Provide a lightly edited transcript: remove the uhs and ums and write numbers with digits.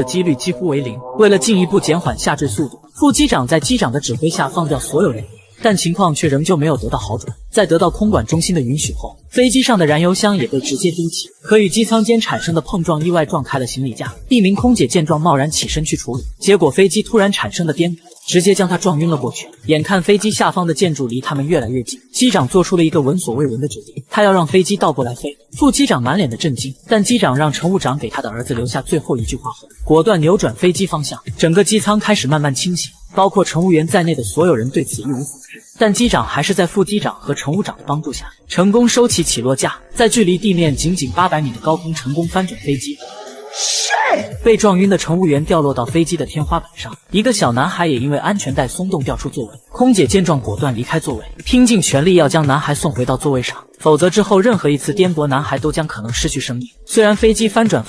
的几率几乎为零。为了进一步减缓下坠速度，副机长在机长的指挥下放掉所有人员，但情况却仍旧没有得到好转。在得到空管中心的允许后，飞机上的燃油箱也被直接丢弃，可与机舱间产生的碰撞意外撞开了行李架。一名空姐见状贸然起身去处理，结果飞机突然产生的颠簸直接将她撞晕了过去。眼看飞机下方的建筑离他们越来越近，机长做出了一个闻所未闻的决定，他要让飞机倒过来飞。副机长满脸的震惊，但机长让乘务长给他的儿子留下最后一句话后，果断扭转飞机方向，整个机舱开始慢慢清醒，包括乘务员在内的所有人对此一无所知。但机长还是在副机长和乘务长的帮助下，成功收起起落架，在距离地面仅800米的高空成功翻转飞机。被撞晕的乘务员掉落到飞机的天花板上，一个小男孩也因为安全带松动掉出座位。空姐见状果断离开座位，拼尽全力要将男孩送回到座位上，否则之后任何一次颠簸，男孩都将可能失去生命。虽然飞机翻转方